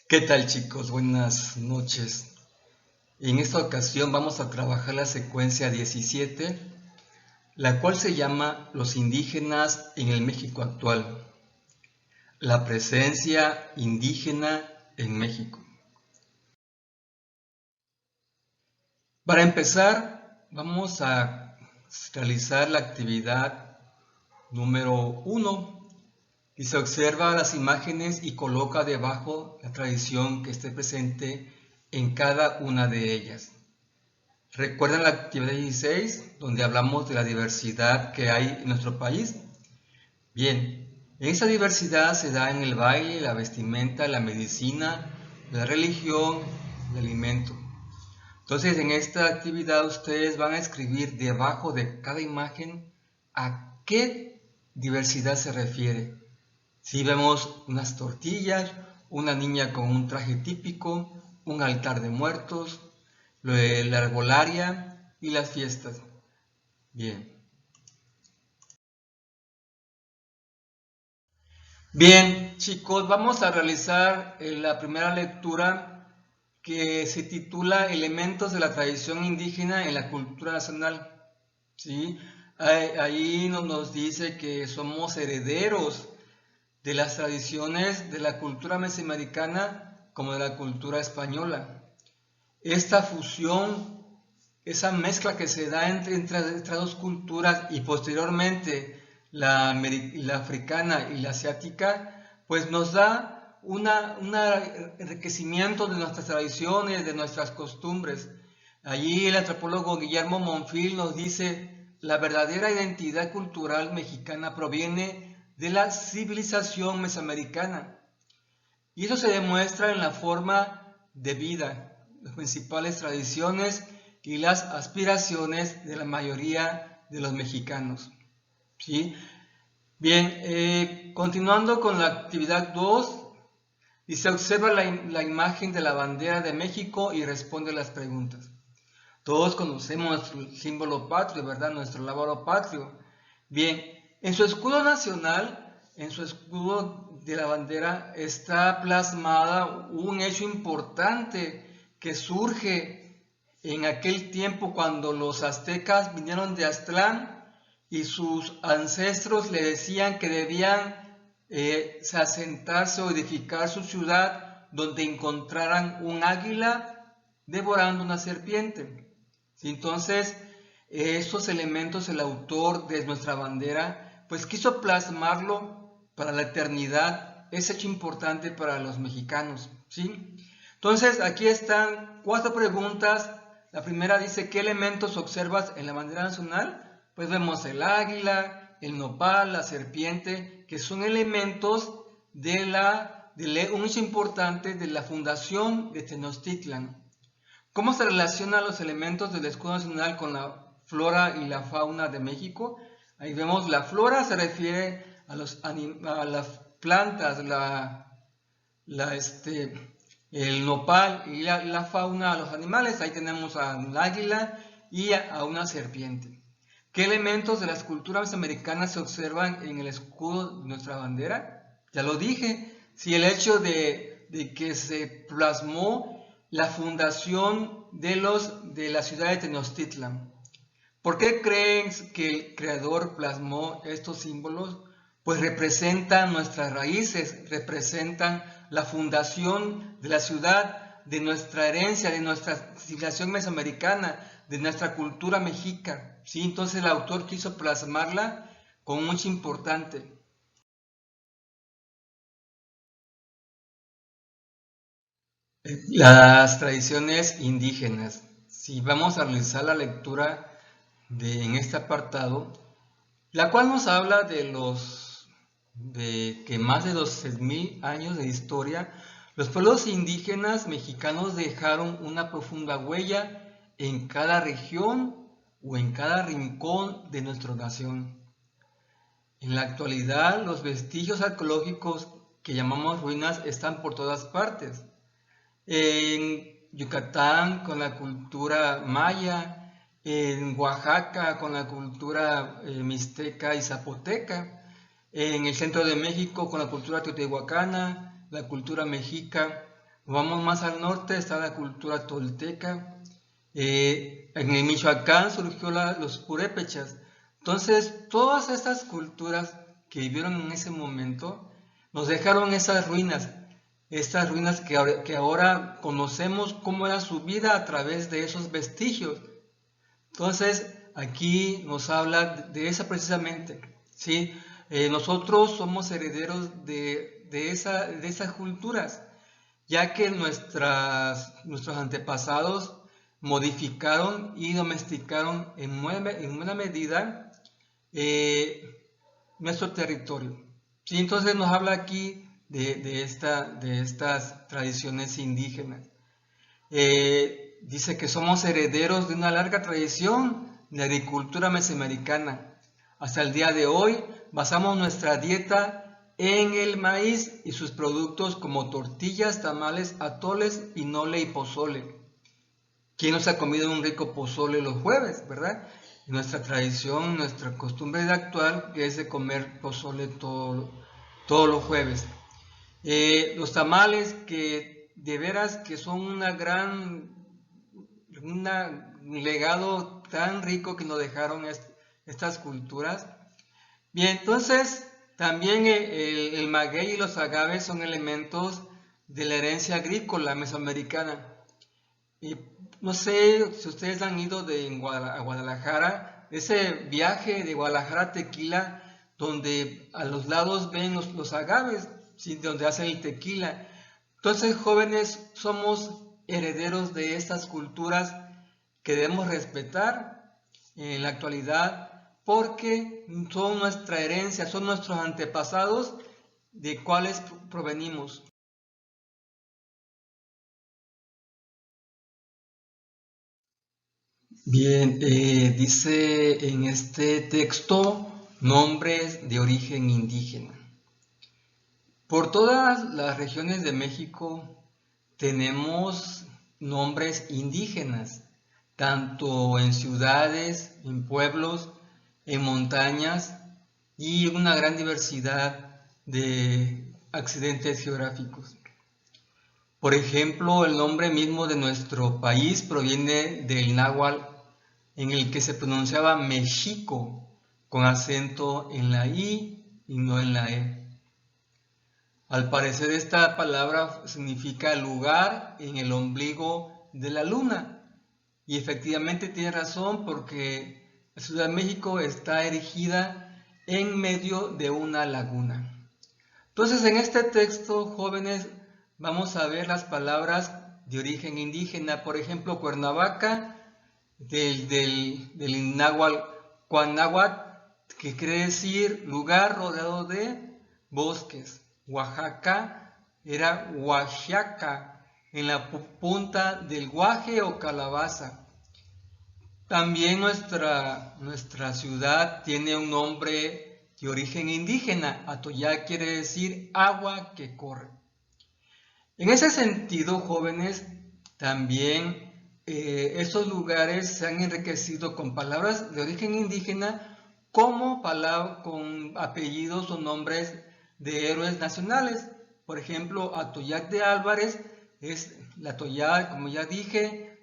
¿Qué tal, chicos? Buenas noches. En esta ocasión vamos a trabajar la secuencia 17, la cual se llama Los indígenas en el México actual. La presencia indígena en México. Para empezar, vamos a realizar la actividad número 1 y se observa las imágenes y coloca debajo la tradición que esté presente en cada una de ellas. ¿Recuerdan la actividad 16, donde hablamos de la diversidad que hay en nuestro país? Bien, esa diversidad se da en el baile, la vestimenta, la medicina, la religión, el alimento. Entonces, en esta actividad ustedes van a escribir debajo de cada imagen a qué diversidad se refiere. Si vemos unas tortillas, una niña con un traje típico, un altar de muertos, la herbolaria y las fiestas. Bien. Bien, chicos, vamos a realizar la primera lectura que se titula Elementos de la tradición indígena en la cultura nacional. ¿Sí? Ahí nos dice que somos herederos de las tradiciones de la cultura mesoamericana como de la cultura española. Esta fusión, esa mezcla que se da entre dos culturas y posteriormente la africana y la asiática, pues nos da un enriquecimiento de nuestras tradiciones, de nuestras costumbres. Allí el antropólogo Guillermo Monfil nos dice, la verdadera identidad cultural mexicana proviene de la civilización mesoamericana. Y eso se demuestra en la forma de vida, las principales tradiciones y las aspiraciones de la mayoría de los mexicanos. ¿Sí? Bien, continuando con la actividad 2, y se observa la imagen de la bandera de México y responde las preguntas. Todos conocemos el símbolo patrio, ¿verdad? Nuestro lábaro patrio. Bien, en su escudo nacional, en su escudo de la bandera, está plasmada un hecho importante que surge en aquel tiempo cuando los aztecas vinieron de Aztlán y sus ancestros le decían que debían asentarse o edificar su ciudad donde encontraran un águila devorando una serpiente. Entonces, estos elementos el autor de nuestra bandera pues quiso plasmarlo para la eternidad, es hecho importante para los mexicanos, ¿sí? Entonces, aquí están 4 preguntas. La primera dice, ¿qué elementos observas en la bandera nacional? Pues vemos el águila, el nopal, la serpiente, que son elementos de un hecho importante de la fundación de Tenochtitlan. ¿Cómo se relacionan los elementos del escudo nacional con la flora y la fauna de México? Ahí vemos la flora se refiere a las plantas, el nopal, y la fauna a los animales. Ahí tenemos a un águila y a una serpiente. ¿Qué elementos de las culturas americanas se observan en el escudo de nuestra bandera? Ya lo dije, si el hecho de que se plasmó la fundación de la ciudad de Tenochtitlan. ¿Por qué creen que el creador plasmó estos símbolos? Pues representan nuestras raíces, representan la fundación de la ciudad, de nuestra herencia, de nuestra civilización mesoamericana, de nuestra cultura mexica. ¿Sí? Entonces el autor quiso plasmarla con mucho importante. Las tradiciones indígenas. Si vamos a realizar la lectura en este apartado, la cual nos habla de que más de 12.000 años de historia, los pueblos indígenas mexicanos dejaron una profunda huella en cada región o en cada rincón de nuestra nación. En la actualidad, los vestigios arqueológicos que llamamos ruinas están por todas partes. En Yucatán con la cultura maya, en Oaxaca con la cultura mixteca y zapoteca, en el centro de México con la cultura teotihuacana, la cultura mexica, Vamos más al norte, está la cultura tolteca. En el Michoacán surgió los purépechas. Entonces, todas estas culturas que vivieron en ese momento nos dejaron esas ruinas que ahora conocemos cómo era su vida a través de esos vestigios. Entonces, aquí nos habla de esa precisamente, ¿sí? Nosotros somos herederos de esas culturas, ya que nuestros antepasados modificaron y domesticaron en buena medida nuestro territorio. ¿Sí? Entonces nos habla aquí de estas tradiciones indígenas. Dice que somos herederos de una larga tradición de agricultura mesoamericana. Hasta el día de hoy basamos nuestra dieta en el maíz y sus productos como tortillas, tamales, atoles, pinole y pozole. ¿Quién nos ha comido un rico pozole los jueves, verdad? Nuestra tradición, nuestra costumbre actual es de comer pozole todos los jueves. Los tamales que de veras que son un legado tan rico que nos dejaron estas culturas. Bien, entonces también el maguey y los agaves son elementos de la herencia agrícola mesoamericana. Y no sé si ustedes han ido a Guadalajara, ese viaje de Guadalajara a Tequila, donde a los lados ven los agaves, ¿sí? Donde hacen el tequila. Entonces, jóvenes, somos herederos de estas culturas que debemos respetar en la actualidad, porque son nuestra herencia, son nuestros antepasados de cuáles provenimos. Bien, dice en este texto nombres de origen indígena. Por todas las regiones de México tenemos nombres indígenas, tanto en ciudades, en pueblos, en montañas y una gran diversidad de accidentes geográficos. Por ejemplo, el nombre mismo de nuestro país proviene del náhuatl, en el que se pronunciaba México, con acento en la I y no en la E. Al parecer esta palabra significa lugar en el ombligo de la luna. Y efectivamente tiene razón, porque la Ciudad de México está erigida en medio de una laguna. Entonces, en este texto, jóvenes, vamos a ver las palabras de origen indígena. Por ejemplo, Cuernavaca, del náhuatl Cuanáhuatl, que quiere decir lugar rodeado de bosques. Oaxaca era Oaxaca, en la punta del guaje o calabaza. También nuestra ciudad tiene un nombre de origen indígena. Atoyac quiere decir agua que corre. En ese sentido, jóvenes, también estos lugares se han enriquecido con palabras de origen indígena como con apellidos o nombres de héroes nacionales. Por ejemplo, Atoyac de Álvarez es la Atoyac, como ya dije,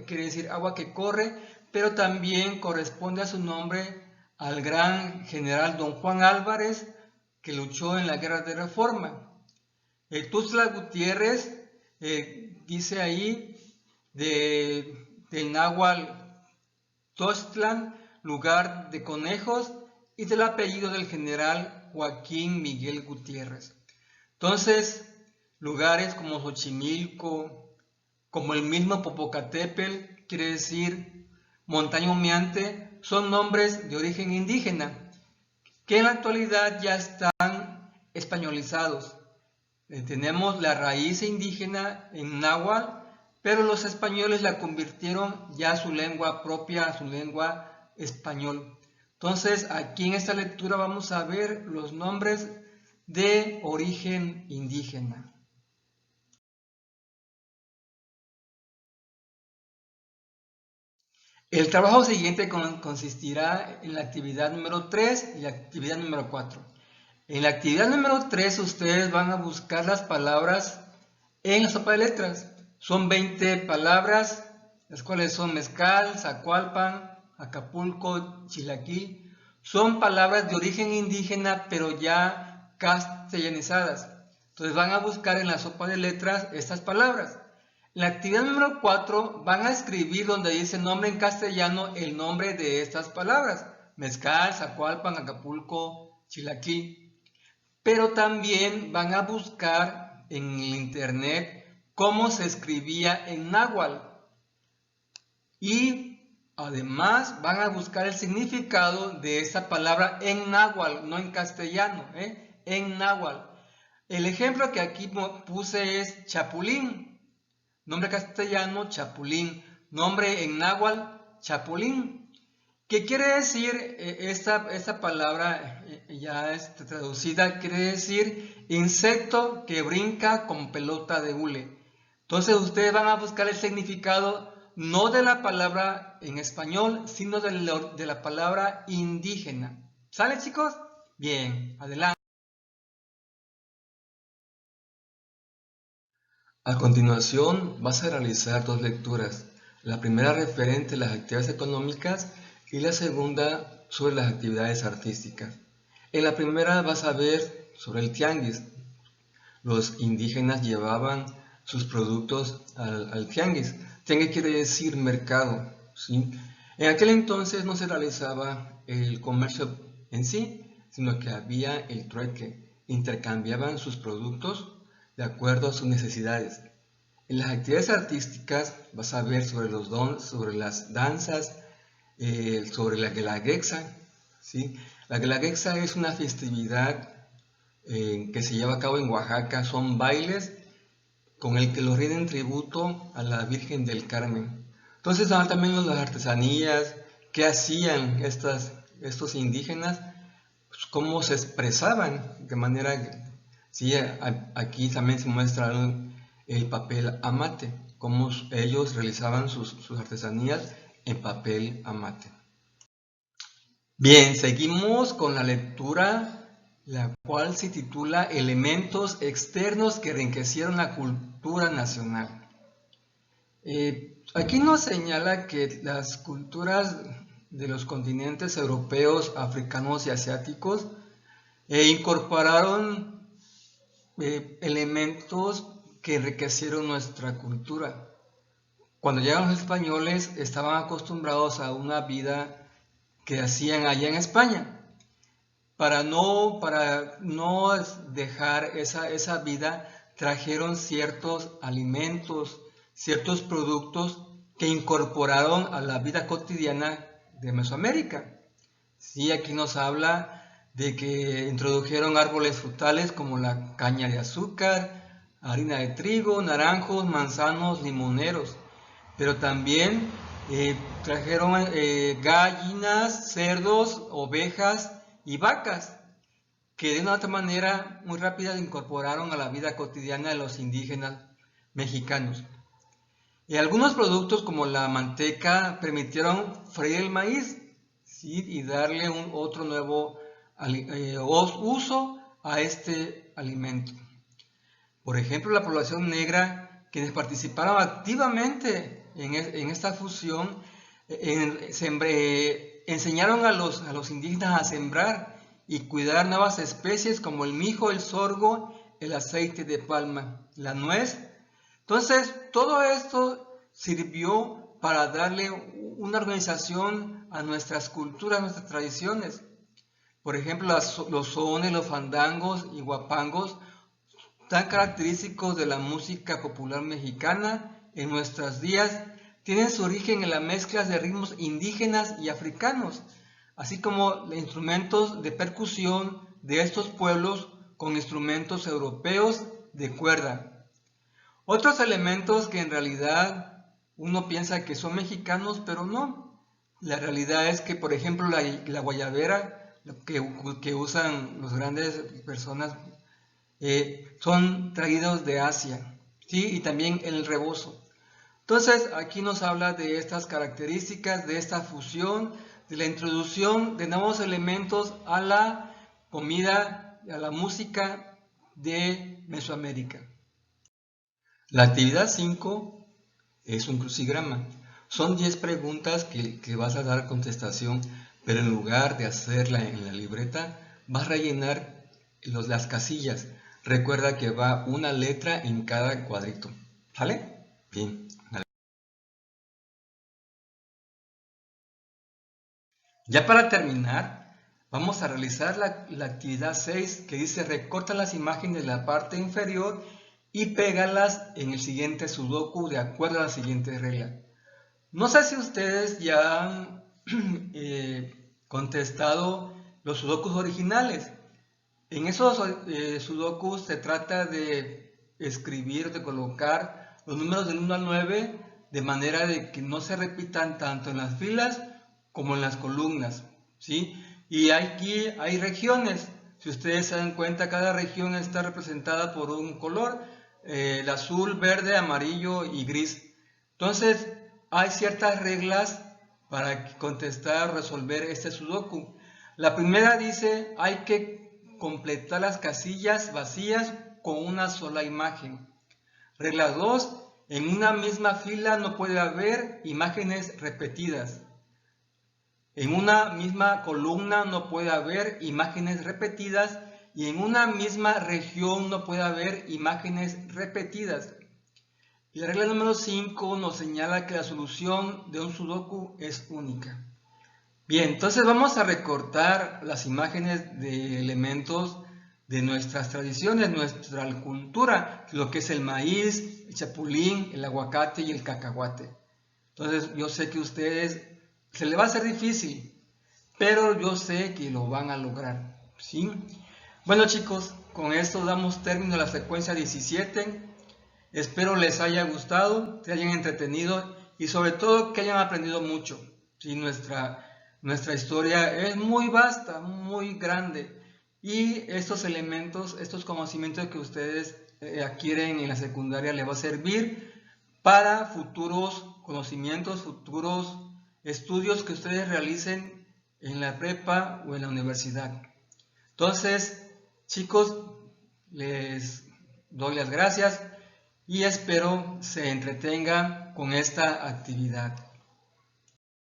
quiere decir agua que corre, pero también corresponde a su nombre al gran general don Juan Álvarez, que luchó en la Guerra de Reforma. Tuxtla Gutiérrez dice ahí del náhuatl Toxtlan, lugar de conejos, y del apellido del general Joaquín Miguel Gutiérrez. Entonces, lugares como Xochimilco, como el mismo Popocatépetl, quiere decir montaña humeante, son nombres de origen indígena, que en la actualidad ya están españolizados. Tenemos la raíz indígena en náhuatl, pero los españoles la convirtieron ya a su lengua propia, a su lengua español. Entonces, aquí en esta lectura vamos a ver los nombres de origen indígena. El trabajo siguiente consistirá en la actividad número 3 y la actividad número 4. En la actividad número 3 ustedes van a buscar las palabras en la sopa de letras. Son 20 palabras, las cuales son mezcal, zacualpan, Acapulco, chilaquil. Son palabras de origen indígena, pero ya castellanizadas. Entonces van a buscar en la sopa de letras estas palabras. En la actividad número 4 van a escribir donde dice nombre en castellano el nombre de estas palabras. Mezcal, zacualpan, Acapulco, chilaquil. Pero también van a buscar en el internet cómo se escribía en náhuatl. Y además van a buscar el significado de esa palabra en náhuatl, no en castellano, en náhuatl. El ejemplo que aquí puse es chapulín. Nombre castellano, chapulín. Nombre en náhuatl, chapulín. ¿Qué quiere decir esta palabra ya traducida? Quiere decir insecto que brinca con pelota de hule. Entonces ustedes van a buscar el significado no de la palabra en español, sino de la palabra indígena. ¿Sale, chicos? Bien, adelante. A continuación vas a realizar dos lecturas. La primera referente a las actividades económicas y la segunda sobre las actividades artísticas. En la primera vas a ver sobre el tianguis. Los indígenas llevaban sus productos al tianguis. Tianguis quiere decir mercado, ¿sí? En aquel entonces no se realizaba el comercio en sí, sino que había el trueque. Intercambiaban sus productos de acuerdo a sus necesidades. En las actividades artísticas vas a ver sobre los sobre las danzas, sobre la guelaguetza, ¿sí? La guelaguetza es una festividad que se lleva a cabo en Oaxaca. Son bailes con el que los rinden tributo a la Virgen del Carmen. Entonces también las artesanías que hacían estos indígenas, pues, cómo se expresaban de manera, sí, aquí también se muestra el papel amate, cómo ellos realizaban sus artesanías en papel amate. Bien, seguimos con la lectura, la cual se titula Elementos externos que enriquecieron la cultura nacional. Aquí nos señala que las culturas de los continentes europeos, africanos y asiáticos incorporaron elementos que enriquecieron nuestra cultura. Cuando llegaron los españoles estaban acostumbrados a una vida que hacían allá en España. Para no dejar esa vida, trajeron ciertos alimentos, ciertos productos que incorporaron a la vida cotidiana de Mesoamérica. Sí, aquí nos habla de que introdujeron árboles frutales como la caña de azúcar, harina de trigo, naranjos, manzanos, limoneros, pero también trajeron gallinas, cerdos, ovejas y vacas, que de una otra manera muy rápida incorporaron a la vida cotidiana de los indígenas mexicanos. Algunos productos como la manteca permitieron freír el maíz, ¿sí? Y darle otro nuevo uso a este alimento. Por ejemplo, la población negra, quienes participaron activamente en esta fusión, enseñaron a los indígenas a sembrar y cuidar nuevas especies como el mijo, el sorgo, el aceite de palma, la nuez. Entonces, todo esto sirvió para darle una organización a nuestras culturas, a nuestras tradiciones. Por ejemplo, los sones, los fandangos y guapangos, tan característicos de la música popular mexicana en nuestros días, tienen su origen en las mezclas de ritmos indígenas y africanos, así como instrumentos de percusión de estos pueblos con instrumentos europeos de cuerda. Otros elementos que en realidad uno piensa que son mexicanos, pero no. La realidad es que, por ejemplo, la guayabera que usan las grandes personas son traídos de Asia, ¿sí? Y también el rebozo. Entonces, aquí nos habla de estas características, de esta fusión, de la introducción de nuevos elementos a la comida, a la música de Mesoamérica. La actividad 5 es un crucigrama. Son 10 preguntas que vas a dar contestación, pero en lugar de hacerla en la libreta, vas a rellenar las casillas. Recuerda que va una letra en cada cuadrito. ¿Sale? Bien. Ya para terminar, vamos a realizar la actividad 6 que dice recorta las imágenes de la parte inferior y pégalas en el siguiente sudoku de acuerdo a la siguiente regla. No sé si ustedes ya han contestado los sudokus originales. En esos sudokus se trata de escribir, de colocar los números del 1 al 9 de manera de que no se repitan tanto en las filas como en las columnas, ¿sí? Y aquí hay regiones. Si ustedes se dan cuenta, cada región está representada por un color, el azul, verde, amarillo y gris. Entonces, hay ciertas reglas para contestar, resolver este sudoku. La primera dice, hay que completar las casillas vacías con una sola imagen. Regla 2, en una misma fila no puede haber imágenes repetidas. En una misma columna no puede haber imágenes repetidas y en una misma región no puede haber imágenes repetidas. Y la regla número 5 nos señala que la solución de un sudoku es única. Bien, entonces vamos a recortar las imágenes de elementos de nuestras tradiciones, nuestra cultura, lo que es el maíz, el chapulín, el aguacate y el cacahuate. Entonces yo sé que a ustedes se les va a hacer difícil, pero yo sé que lo van a lograr, ¿sí? Bueno chicos, con esto damos término a la secuencia 17. Espero les haya gustado, se hayan entretenido y sobre todo que hayan aprendido mucho. ¿Sí? Nuestra historia es muy vasta, muy grande y estos elementos, estos conocimientos que ustedes adquieren en la secundaria les va a servir para futuros conocimientos, futuros estudios que ustedes realicen en la prepa o en la universidad. Entonces, chicos, les doy las gracias y espero se entretengan con esta actividad.